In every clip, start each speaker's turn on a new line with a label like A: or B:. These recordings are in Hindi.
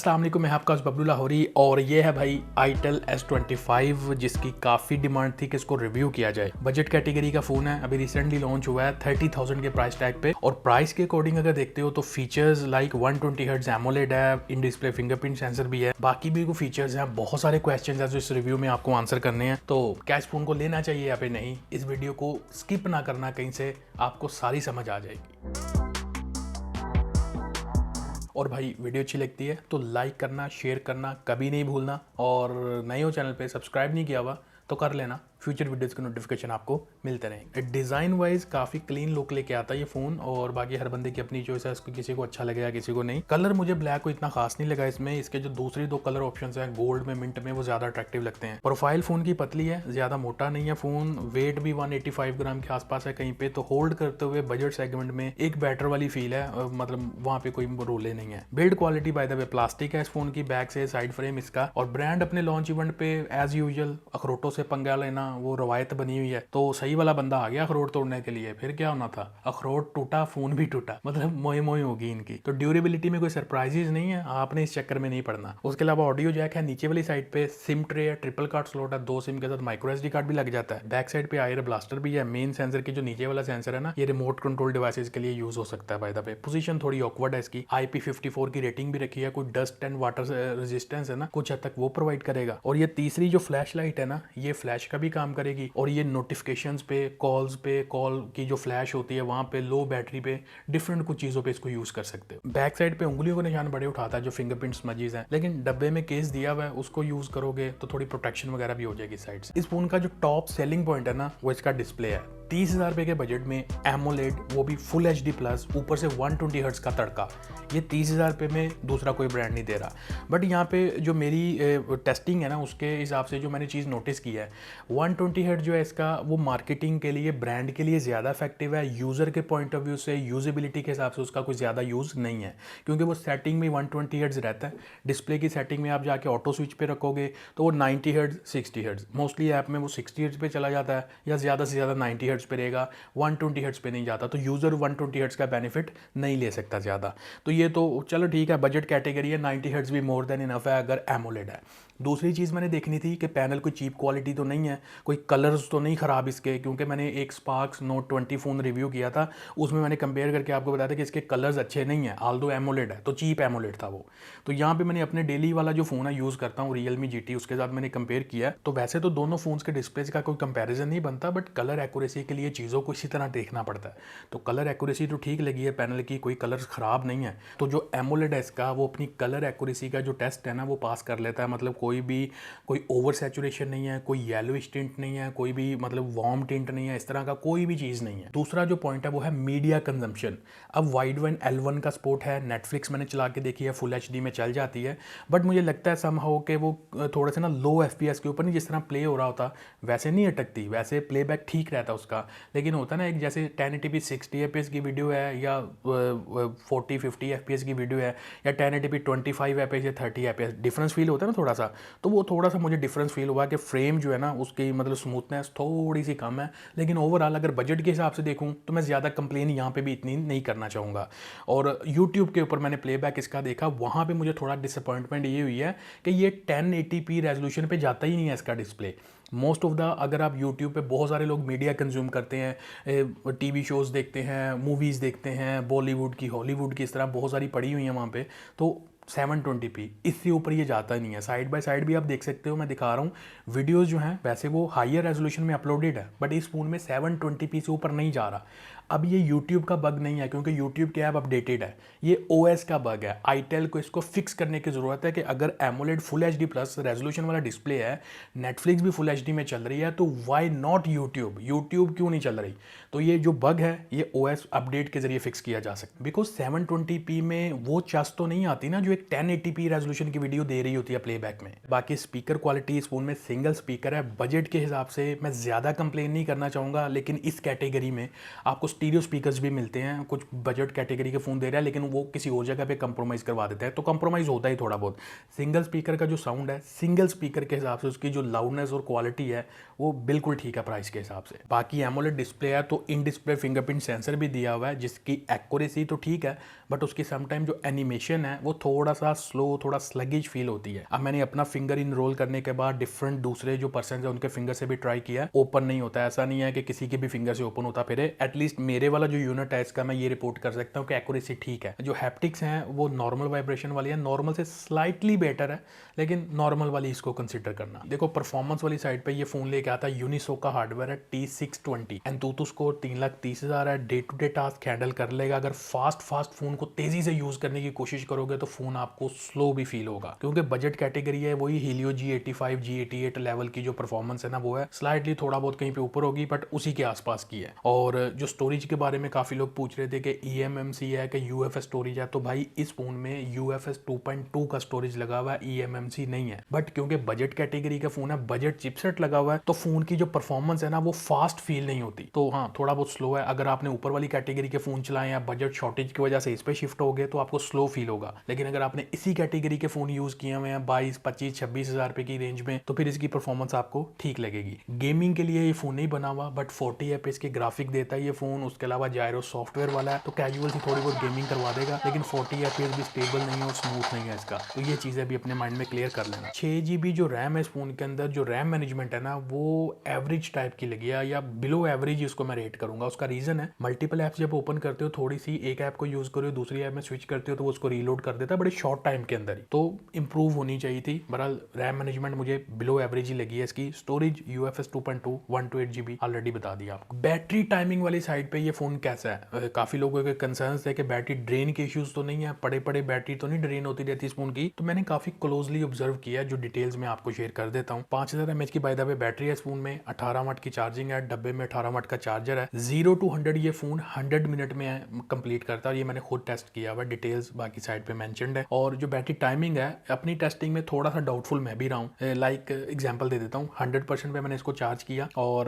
A: अस्सलाम वालेकुम, मैं आपका बबलू लाहौरी और ये है भाई आईटेल S25 जिसकी काफ़ी डिमांड थी कि इसको रिव्यू किया जाए। बजट कैटेगरी का फ़ोन है, अभी रिसेंटली लॉन्च हुआ है 30,000 के प्राइस टैग पे। और प्राइस के अकॉर्डिंग अगर देखते हो तो फीचर्स लाइक 120 हर्ट्ज एमोलेड है, इन डिस्प्ले फिंगरप्रिंट सेंसर भी है, बाकी भी कोई फीचर्स हैं। बहुत सारे क्वेश्चन है जो इस रिव्यू में आपको आंसर करने हैं। तो क्या इस फ़ोन को लेना चाहिए या फिर नहीं, इस वीडियो को स्किप ना करना, कहीं से आपको सारी समझ आ जाएगी। और भाई वीडियो अच्छी लगती है तो लाइक करना, शेयर करना कभी नहीं भूलना, और नए हो चैनल पे सब्सक्राइब नहीं किया हुआ तो कर लेना, फ्यूचर वीडियोस के नोटिफिकेशन आपको मिलते रहेंगे। डिज़ाइन वाइज काफ़ी क्लीन लुक लेके आता है ये फ़ोन, और बाकी हर बंदे की अपनी चॉइस है, इसको किसी को अच्छा लगेगा किसी को नहीं। कलर मुझे ब्लैक को इतना खास नहीं लगा इसमें, इसके जो दूसरी दो कलर ऑप्शंस हैं गोल्ड में, मिंट में, वो ज़्यादा अट्रैक्टिव लगते हैं। प्रोफाइल फ़ोन की पतली है, ज़्यादा मोटा नहीं है फ़ोन, वेट भी 185 ग्राम के आसपास है कहीं पे, तो होल्ड करते हुए बजट सेगमेंट में एक बैटर वाली फील है, मतलब वहाँ पे कोई रोले नहीं है। Build quality by the way plastic है इस फोन की, बैक से साइड फ्रेम इसका, और ब्रांड अपने लॉन्च इवेंट पे एज यूजुअल अखरोटों से पंगा लेना वो रवायत बनी हुई है, तो सही वाला बंदा आ गया अखरोट तोड़ने के लिए। फिर क्या होना था, अखरोट टूटा फोन भी टूटा, मतलब मोए मोए होगी इनकी। तो ड्यूरेबिलिटी में कोई सरप्राइजेज नहीं है, आपने इस चक्कर में नहीं पड़ना। उसके अलावा ऑडियो जैक है नीचे वाली साइड पे, सिम ट्रे है, ट्रिपल कार्ड स्लॉट है, 2 सिम के साथ माइक्रो SD कार्ड भी लग जाता है। बैक साइड पे आयर ब्लास्टर भी है। मेन सेंसर के जो नीचे वाला सेंसर है ना, ये रिमोट कंट्रोल डिवाइसेस के लिए यूज हो सकता है बाय द वे। पोजीशन थोड़ी ऑकवर्ड है इसकी, IP54 की रेटिंग भी रखी है, कोई डस्ट एंड वाटर रेजिस्टेंस है ना, कुछ हद तक वो प्रोवाइड करेगा। और ये तीसरी जो फ्लैश लाइट है ना, ये फ्लैश का भी काम करेगी, और ये नोटिफिकेशंस पे, कॉल्स पे, कॉल की जो फ्लैश होती है वहाँ पे, लो बैटरी पे, डिफरेंट कुछ चीज़ों पे इसको यूज़ कर सकते हो। बैक साइड पे उंगलियों के निशान बड़े उठाता है जो फिंगरप्रिंट स्मजीज हैं, लेकिन डब्बे में केस दिया हुआ है, उसको यूज़ करोगे तो थोड़ी प्रोटेक्शन वगैरह भी हो जाएगी साइड से। इस फोन का जो टॉप सेलिंग पॉइंट है ना, वो इसका डिस्प्ले है। 30,000 रुपये के बजट में एमोलेड, वो भी फुल HD प्लस, ऊपर से 120 हर्ट्ज का तड़का, ये 30,000 रुपये में दूसरा कोई ब्रांड नहीं दे रहा। बट यहाँ पे जो मेरी टेस्टिंग है ना, उसके हिसाब से जो मैंने चीज़ नोटिस की है, 120 हर्ट्ज जो है इसका, वो मार्केटिंग के लिए, ब्रांड के लिए ज़्यादा इफेक्टिव है। यूज़र के पॉइंट ऑफ व्यू से, यूजेबिलिटी के हिसाब से उसका कोई ज़्यादा यूज़ नहीं है, क्योंकि वो सेटिंग में 120 हर्ट्ज रहता है। डिस्प्ले की सेटिंग में आप जाके ऑटो स्विच पे रखोगे तो वो 90 हर्ट्ज, 60 हर्ट्ज, मोस्टली ऐप में वो 60 हर्ट्ज पे चला जाता है, या ज़्यादा से ज़्यादा 90 हर्ट्ज पे रहेगा, 120 हर्ट्ज पे नहीं जाता। तो यूज़र 120 हर्ट्ज का बेनिफिट नहीं ले सकता ज़्यादा। तो ये तो चलो ठीक है, बजट कैटेगरी है, 90 हर्ट्ज भी मोर देन इनफ है अगर एमोलेड है। दूसरी चीज़ मैंने देखनी थी कि पैनल कोई चीप क्वालिटी तो नहीं है, कोई कलर्स तो नहीं ख़राब इसके, क्योंकि मैंने एक स्पार्क्स Note 20 फ़ोन रिव्यू किया था, उसमें मैंने कंपेयर करके आपको बताया था कि इसके कलर्स अच्छे नहीं है, आल्दो एमोलेड है, तो चीप एमोलेड था वो। तो यहाँ पे मैंने अपने डेली वाला जो फ़ोन है यूज़ करता हूँ, Realme GT, उसके साथ मैंने कंपेयर किया। तो वैसे तो दोनों फ़ोन्स के डिस्प्लेज का कोई कंपेरिजन नहीं बनता, बट कलर एक्यूरेसी के लिए चीज़ों को इसी तरह देखना पड़ता है। तो कलर एक्यूरेसी तो ठीक लगी है पैनल की, कोई कलर्स ख़राब नहीं है। तो जो एमोलेड है इसका, वो अपनी कलर एक्यूरेसी का जो टेस्ट है ना, वो पास कर लेता है। मतलब कोई ओवर सैचुरेशन नहीं है, कोई येलोइश टिंट नहीं है, कोई भी मतलब वार्म टिंट नहीं है, इस तरह का कोई भी चीज़ नहीं है। दूसरा जो पॉइंट है वो है मीडिया कंजम्पशन। अब वाइड वन L1 का सपोर्ट है, नेटफ्लिक्स मैंने चला के देखी है, फुल HD में चल जाती है, बट मुझे लगता है समहाउ कि वो थोड़ा सा ना लो FPS के ऊपर नहीं, जिस तरह प्ले हो रहा होता वैसे नहीं अटकती, वैसे प्लेबैक ठीक रहता उसका। लेकिन होता ना एक जैसे 1080p 60 FPS की वीडियो है, या 40-50 FPS की वीडियो है, या 1080p 25 FPS या 30 FPS, डिफरेंस फील होता है ना थोड़ा सा। तो वो थोड़ा सा मुझे डिफरेंस फील हुआ कि फ्रेम जो है ना, उसकी मतलब स्मूथनेस थोड़ी सी कम है। लेकिन ओवरऑल अगर बजट के हिसाब से देखूं तो मैं ज़्यादा कंप्लेन यहाँ पे भी इतनी नहीं करना चाहूँगा। और यूट्यूब के ऊपर मैंने प्लेबैक इसका देखा, वहाँ पे मुझे थोड़ा डिसअपॉइंटमेंट ये हुई है कि ये 1080p रेजोल्यूशन पे जाता ही नहीं है इसका डिस्प्ले। मोस्ट ऑफ द, अगर आप यूट्यूब पे, बहुत सारे लोग मीडिया कंज्यूम करते हैं, TV शोज़ देखते हैं, मूवीज़ देखते हैं, बॉलीवुड की, हॉलीवुड की, इस तरह बहुत सारी पड़ी हुई हैं वहाँ पे, तो 720p इससे ऊपर ये जाता नहीं है। साइड बाय साइड भी आप देख सकते हो, मैं दिखा रहा हूँ वीडियोस जो हैं, वैसे वो हायर रेजोल्यूशन में अपलोडेड है, बट इस फोन में 720p से ऊपर नहीं जा रहा। अब ये YouTube का बग नहीं है, क्योंकि YouTube की ऐप अपडेटेड है, ये OS का बग है। आईटेल को इसको फिक्स करने की ज़रूरत है कि अगर AMOLED full HD plus resolution वाला डिस्प्ले है, नेटफ्लिक्स भी फुल HD में चल रही है, तो वाई नॉट यूट्यूब क्यों नहीं चल रही? तो ये जो बग है ये OS अपडेट के जरिए फिक्स किया जा सकता है, बिकॉज 720p में वो चस तो नहीं आती ना जो एक 1080p रेजोल्यूशन की वीडियो दे रही होती है प्लेबैक में। बाकी स्पीकर क्वालिटी इस फोन में सिंगल स्पीकर है, बजट के हिसाब से मैं ज़्यादा कंप्लेन नहीं करना चाहूँगा, लेकिन इस कैटेगरी में आपको स्टीरियो स्पीकर्स भी मिलते हैं, कुछ बजट कैटेगरी के फ़ोन दे रहा है लेकिन वो किसी और जगह पे कंप्रोमाइज़ करवा देता है, तो कंप्रोमाइज़ होता ही थोड़ा बहुत। सिंगल स्पीकर का जो साउंड है, सिंगल स्पीकर के हिसाब से उसकी जो लाउडनेस और क्वालिटी है वो बिल्कुल ठीक है प्राइस के हिसाब से। बाकी एमोलेड डिस्प्ले है तो इन डिस्प्ले फिंगरप्रिंट सेंसर भी दिया हुआ है जिसकी एक्यूरेसी तो ठीक है, बट उसकी समटाइम जो एनिमेशन है वो थोड़ा सा स्लो, थोड़ा स्लगिश फील होती है। अब मैंने अपना फिंगर इन रोल करने के बाद डिफरेंट दूसरे जो पर्सन है उनके फिंगर से भी ट्राई किया, ओपन नहीं होता है। ऐसा नहीं है कि किसी के भी फिंगर से ओपन होता, फिर एटलीस्ट मेरे वाला जो यूनिट है इसका मैं ये रिपोर्ट कर सकता हूँ कि एक्यूरेसी ठीक है। जो हैप्टिक्स हैं वो नॉर्मल वाइब्रेशन वाली है, नॉर्मल से स्लाइटली बेटर है, लेकिन नॉर्मल वाली इसको कंसिडर करना। देखो परफॉर्मेंस वाली साइड पे ये फोन लेके आता है, यूनिसोक का हार्डवेयर है, T620, एंतुतु स्कोर 3,30,000 है, day to day task handle कर लेगा। अगर फास्ट फोन को तेजी से यूज करने की कोशिश करोगे तो फोन आपको स्लो भी फील होगा, क्योंकि बजट कैटेगरी है, वही हीलियो G85 G88 लेवल की जो परफॉर्मेंस है ना वो है, स्लाइटली थोड़ा बहुत कहीं पे ऊपर होगी बट उसी के आसपास की है। और जो स्टोरेज के बारे में काफी लोग पूछ रहे थे कि eMMC है कि UFS स्टोरेज है, तो भाई इस फोन में UFS 2.2 का स्टोरेज लगा हुआ है, eMMC नहीं है। बट क्योंकि बजट कैटेगरी का फोन है, बजट चिपसेट लगा हुआ है, तो फोन की जो परफॉर्मेंस है ना वो फास्ट फील नहीं होती। तो हाँ थोड़ा बहुत स्लो है। अगर आपने ऊपर वाली कैटेगरी के फोन चलाए या बजट शॉर्टेज की वजह से इस पे शिफ्ट हो गए तो आपको स्लो फील होगा, लेकिन अगर आपने इसी कैटेगरी के फोन यूज किए हुए हैं 22, 25, 26 हजार रुपए की रेंज में, तो फिर इसकी परफॉर्मेंस आपको ठीक लगेगी। गेमिंग के लिए ये फोन नहीं बना हुआ, बट 40 FPS के ग्राफिक देता है ये फोन। उसके अलावा जायरो सॉफ्टवेयर वाला है, तो कैजुअल सी थोड़ी बहुत गेमिंग करवा देगा, लेकिन 40 FPS भी स्टेबल नहीं है और स्मूथ नहीं है इसका। तो ये चीजें भी अपने माइंड में क्लियर कर लेना। 6 GB जो रैम है इस फोन के अंदर, जो रैम मैनेजमेंट है ना वो एवरेज टाइप की लगी है, या बिलो एवरेज इसको मैं रेट करूंगा। उसका रीजन है मल्टीपल ऐप्स जब ओपन करते हो, थोड़ी सी एक ऐप को यूज करो दूसरी ऐप में स्विच करते हो तो वो उसको रीलोड कर देता है बड़े शॉर्ट टाइम के अंदर ही, तो इंप्रूव होनी चाहिए थी। बहरहाल रैम मैनेजमेंट मुझे बिलो एवरेज ही लगी है इसकी। स्टोरेज UFS 2.2 128 GB ऑलरेडी बता दिया आपको। बैटरी टाइमिंग वाली साइड पे ये फोन कैसा है, काफी लोगों के कंसर्न्स है कि बैटरी ड्रेन के इश्यूज तो नहीं है, पड़े पड़े बैटरी तो नहीं ड्रेन होती रहती इस फोन की। तो मैंने काफी क्लोजली ऑब्जर्व किया, जो डिटेल्स में आपको शेयर कर देता हूँ। 5000 mAh की बाय द वे बैटरी है इस फोन में, 18 वाट की चार्जिंग है, डब्बे में 18 वाट का चार्जर है। 0 to 100 ये फोन 100 मिनट में कंप्लीट करता है, और ये मैंने खुद टेस्ट किया हुआ, डिटेल्स बाकी साइड पे मेंशन्ड है। और जो बैटरी टाइमिंग है अपनी टेस्टिंग में थोड़ा सा डाउटफुल मैं भी रहा हूँ। लाइक एग्जांपल दे देता हूँ, 100% पे मैंने इसको चार्ज किया और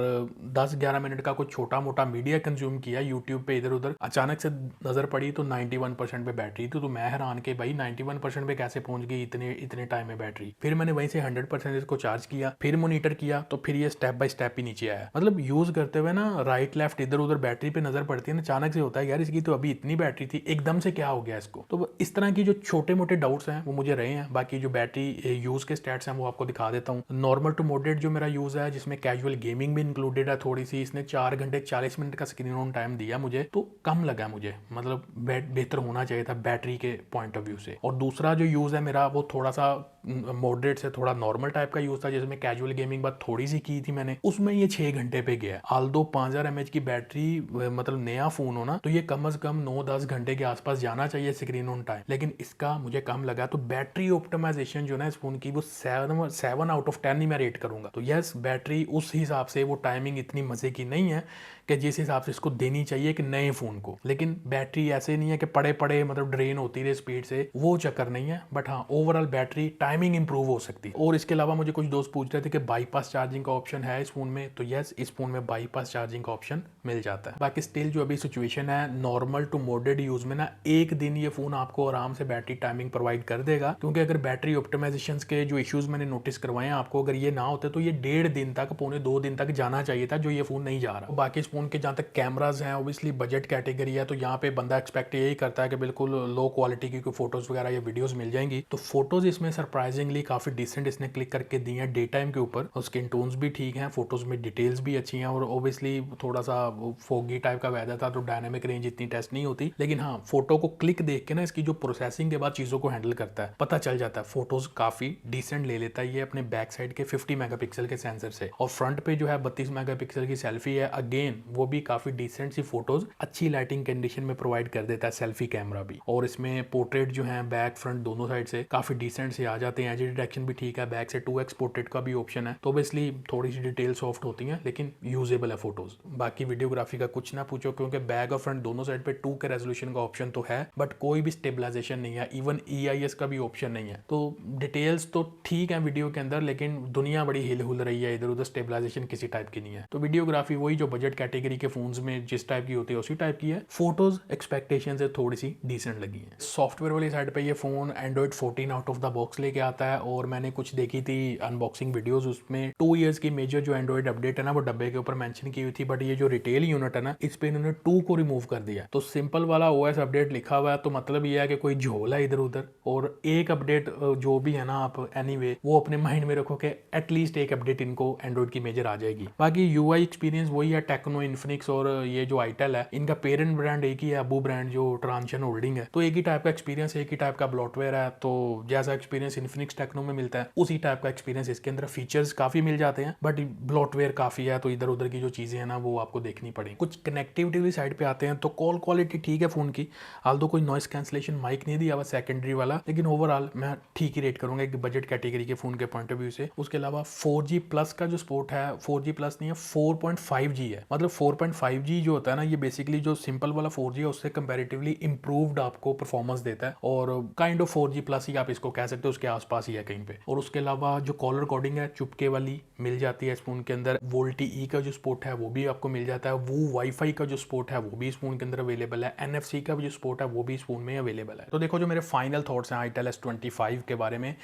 A: 10-11 मिनट का कुछ छोटा मोटा मीडिया कंज्यूम किया यूट्यूब पे इधर उधर, अचानक से नजर पड़ी तो 91% पे बैटरी थी। तो मैं हैरान कि भाई 91% पे कैसे पहुंच गई इतने टाइम में बैटरी। फिर मैंने वहीं से 100% इसको चार्ज किया, फिर मॉनिटर किया, तो फिर ये स्टेप बाय स्टेप ही नीचे आया। मतलब यूज करते हुए ना राइट लेफ्ट इधर उधर बैटरी पे नजर पड़ती है ना, अचानक से होता है यार इसकी तो अभी इतनी बैटरी थी, एकदम से क्या हो गया इसको। तो इस तरह की जो छोटे मोटे डाउट्स हैं वो मुझे रहे हैं। बाकी जो बैटरी यूज के स्टैट्स हैं वो आपको दिखा देता हूँ। नॉर्मल टू मॉडरेट जो मेरा यूज है, जिसमें कैजुअल गेमिंग भी इंक्लूडेड है थोड़ी सी, इसने 4 घंटे 40 मिनट का स्क्रीन ऑन टाइम दिया मुझे, तो कम लगा मुझे, मतलब बेहतर होना चाहिए था बैटरी के पॉइंट ऑफ व्यू से। और दूसरा जो यूज है मेरा वो थोड़ा सा मॉडरेट से थोड़ा नॉर्मल टाइप का यूज था, जिसमें कैजुअल गेमिंग बात थोड़ी सी की थी मैंने, उसमें ये 6 घंटे पे गया। आल्दो 5000 mAh की बैटरी, मतलब नया फोन हो ना, तो ये कम से कम 9-10 घंटे के आसपास जाना चाहिए स्क्रीन ऑन टाइम, लेकिन इसका मुझे कम लगा। तो बैटरी ऑप्टिमाइजेशन जो ना इस फोन की, वो 7 out of 10 ही मैं रेट करूंगा। तो यस, बैटरी उस हिसाब से वो टाइमिंग इतनी मजे की नहीं है कि जिस हिसाब से इसको देनी चाहिए कि नए फोन को, लेकिन बैटरी ऐसे नहीं है कि पड़े पड़े मतलब ड्रेन होती रहे स्पीड से, वो चक्कर नहीं है। बट हाँ, ओवरऑल बैटरी टाइमिंग इंप्रूव हो सकती है। और इसके अलावा मुझे कुछ दोस्त पूछ रहे थे कि बाईपास चार्जिंग का ऑप्शन है इस फोन में, तो यस, इस फोन में बाईपास चार्जिंग का ऑप्शन मिल जाता है। बाकी स्टिल जो अभी सिचुएशन है नॉर्मल टू मॉडरेट यूज में ना, एक दिन ये फोन आपको आराम से बैटरी टाइमिंग प्रोवाइड कर देगा, क्योंकि अगर बैटरी ऑप्टिमाइजेशन के जो इश्यूज मैंने नोटिस करवाए हैं आपको, अगर ये ना होते तो ये 1.5 दिन तक, 1.25-2 दिन तक जाना चाहिए था, जो ये फोन नहीं जा रहा। बाकी इस फोन के जहाँ तक कैमराज हैं, ऑब्वियसली बजट कैटेगरी है, तो यहाँ पे बंदा एक्सपेक्ट यही करता है कि बिल्कुल लो क्वालिटी की कोई फोटोज वगैरह या वीडियोस मिल जाएंगी। तो फोटोज इसमें सरप्राइजिंगली काफी डिसेंट इसने क्लिक करके दी है डे टाइम के ऊपर, और स्किन टोन्स भी ठीक हैं, फोटोज में डिटेल्स भी अच्छी हैं। और ऑब्वियसली थोड़ा सा फोगी टाइप का वेदर था तो डायनामिक रेंज इतनी टेस्ट नहीं होती, लेकिन हाँ, फोटो को क्लिक देख के ना इसकी जो प्रोसेसिंग के बाद चीजों को हैंडल करता है, पता चल जाता है। फोटोज काफी डिसेंट ले लेता है ये अपने बैक साइड के 50 मेगापिक्सल के सेंसर से, और फ्रंट पे जो है 32 मेगापिक्सल की सेल्फी है, अगेन वो भी काफी डिसेंट सी फोटोज अच्छी लाइटिंग कंडीशन में प्रोवाइड कर देता है सेल्फी कैमरा भी। और इसमें पोर्ट्रेट जो है बैक फ्रंट दोनों साइड से काफी डिसेंट से आ जाते जाते हैं, एज डिटेक्शन भी ठीक है, बैक से 2x पोर्ट्रेट का भी ऑप्शन है, तो ऑब्वियसली थोड़ी सी डिटेल सॉफ्ट होती हैं लेकिन यूजेबल है फोटोज। बाकी वीडियोग्राफी का कुछ ना पूछो, क्योंकि बैक और फ्रंट दोनों साइड पे 2 के रेजोल्यूशन का ऑप्शन तो है, बट कोई भी स्टेबलाइजेशन नहीं है, इवन EIS का भी ऑप्शन नहीं है। तो डिटेल्स तो ठीक है वीडियो के अंदर, लेकिन दुनिया बड़ी हिल हुल रही है, इधर उधर स्टेबलाइजेशन किसी टाइप की नहीं है। तो वीडियोग्राफी वही जो बजट कैटेगरी के फोन्स में जिस टाइप की होती है उसी टाइप की है। फोटोज एक्सपेक्टेशन से थोड़ी सी डिसेंट लगी है। सॉफ्टवेयर वाली साइड पे ये phone Android 14 out of the box लेके आता है, और मैंने कुछ देखी थी अनबॉक्सिंग वीडियोस, उसमें 2 ईयर्स की मेजर जो एंड्रॉइड अपडेट है ना वो डब्बे के ऊपर मेंशन की हुई थी, बट ये जो रिटेल यूनिट है ना इस पे इन्होंने 2 को रिमूव कर दिया। तो सिंपल वाला OS अपडेट लिखा हुआ है, तो मतलब ये है कि कोई झोल है इधर उधर, और एक अपडेट जो भी है ना आप एनीवे वो अपने माइंड में रखो कि एटलीस्ट एक अपडेट इनको एंड्रॉइड की मेजर आ जाएगी। बाकी UI एक्सपीरियंस वही है, टेक्नो, इन्फिनिक्स और ये जो आईटेल है इनका पेरेंट ब्रांड एक ही है, अबू ब्रांड जो ट्रांशन होल्डिंग है, तो एक ही टाइप का एक्सपीरियंस, एक ही टाइप का ब्लॉटवेयर है। तो जैसा एक्सपीरियंस इन्फिनिक्स टेक्नो में मिलता है उसी टाइप का एक्सपीरियंस इसके अंदर, फीचर्स काफी मिल जाते हैं बट ब्लॉटवेयर काफी है, तो इधर उधर की जो चीजें हैं ना वो आपको देखनी पड़ेगी। कुछ कनेक्टिविटी साइड पे आते हैं तो कॉल क्वालिटी ठीक है फोन की, हाल तो कोई नॉइस कैंसलेशन माइक नहीं दिया हुआ सेकेंडरी वाला, लेकिन ओवरऑल मैं ठीक ही रेट करूंगा एक बजट कैटेगरी के फोन के पॉइंट ऑफ व्यू से। उसके अलावा 4G प्लस का जो सपोर्ट है, 4G प्लस नहीं है 4.5G है, मतलब 4.5G जो होता है ना ये बेसिकली जो सिंपल वाला 4G है उससे कंपैरेटिवली इंप्रूव्ड आपको परफॉर्मेंस देता है, और काइंड ऑफ 4G प्लस ही आप इसको कह सकते हो, उसके आसपास ही है कहीं पे। और उसके अलावा जो कॉलर रिकॉर्डिंग है चुपके वाली मिल जाती है इस फोन के अंदर, VoLTE का जो सपोर्ट है वो भी आपको मिल जाता है, वो वाईफाई का जो सपोर्ट है वो भी इस फोन के अंदर अवेलेबल है, NFC का भी जो सपोर्ट है वो भी इस फोन में अवेलेबल है। तो देखो जो मेरे फाइनल थॉट्स हैं आईटेल S25 के बारे में,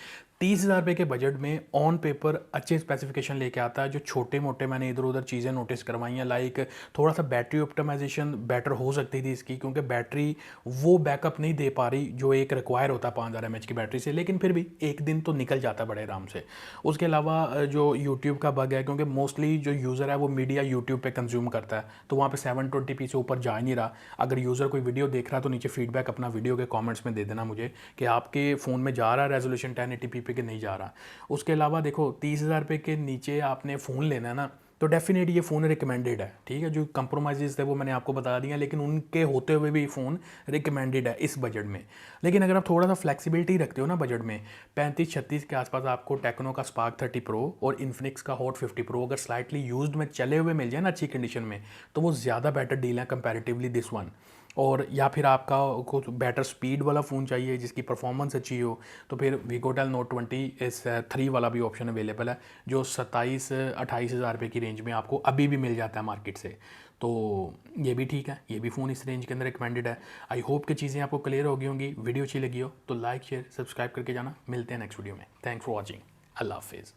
A: 30,000 रुपये के बजट में ऑन पेपर अच्छे स्पेसिफिकेशन लेके आता है। जो छोटे मोटे मैंने इधर उधर चीज़ें नोटिस करवाई हैं, लाइक थोड़ा सा बैटरी ऑप्टिमाइजेशन बेटर हो सकती थी इसकी, क्योंकि बैटरी वो बैकअप नहीं दे पा रही जो एक रिक्वायर होता है 5000 mAh की बैटरी से, लेकिन फिर भी एक दिन तो निकल जाता है बड़े आराम से। उसके अलावा जो यूट्यूब का बग है, क्योंकि मोस्टली जो यूज़र है वो मीडिया यूट्यूब पे कंज्यूम करता है, तो वहाँ पे 720p से ऊपर जा ही नहीं रहा। अगर यूज़र कोई वीडियो देख रहा है तो नीचे फीडबैक अपना वीडियो के कमेंट्स में दे देना मुझे कि आपके फ़ोन में जा रहा है रेजोल्यूशन 1080p पे कि नहीं जा रहा। उसके अलावा देखो 30,000 रुपये के नीचे आपने फ़ोन लेना है ना, तो डेफिनेट ये फ़ोन रिकमेंडेड है, ठीक है। जो कंप्रोमाइज़ थे वो मैंने आपको बता दिया, लेकिन उनके होते हुए भी फ़ोन रिकमेंडेड है इस बजट में। लेकिन अगर आप थोड़ा सा फ्लेक्सिबिलिटी रखते हो ना बजट में, 35-36 के आसपास आपको टेक्नो का स्पार्क 30 प्रो और इन्फिनिक्स का हॉट 50 प्रो अगर स्लाइटली यूज्ड में चले हुए मिल जाए ना अच्छी कंडीशन में, तो वो ज़्यादा बेटर डील है कंपैरेटिवली दिस वन। और या फिर आपका कुछ बेटर स्पीड वाला फ़ोन चाहिए जिसकी परफॉर्मेंस अच्छी हो, तो फिर वीगोटेल नोट 20 इस 3 वाला भी ऑप्शन अवेलेबल है, जो 27-28 हज़ार रुपये की रेंज में आपको अभी भी मिल जाता है मार्केट से। तो ये भी ठीक है, ये भी फ़ोन इस रेंज के अंदर रिकमेंडेड है। आई होप कि चीज़ें आपको क्लियर हो गई होंगी। वीडियो अच्छी लगी हो तो लाइक शेयर सब्सक्राइब करके जाना। मिलते हैं नेक्स्ट वीडियो में। Thanks for watching. अल्लाह हाफिज़।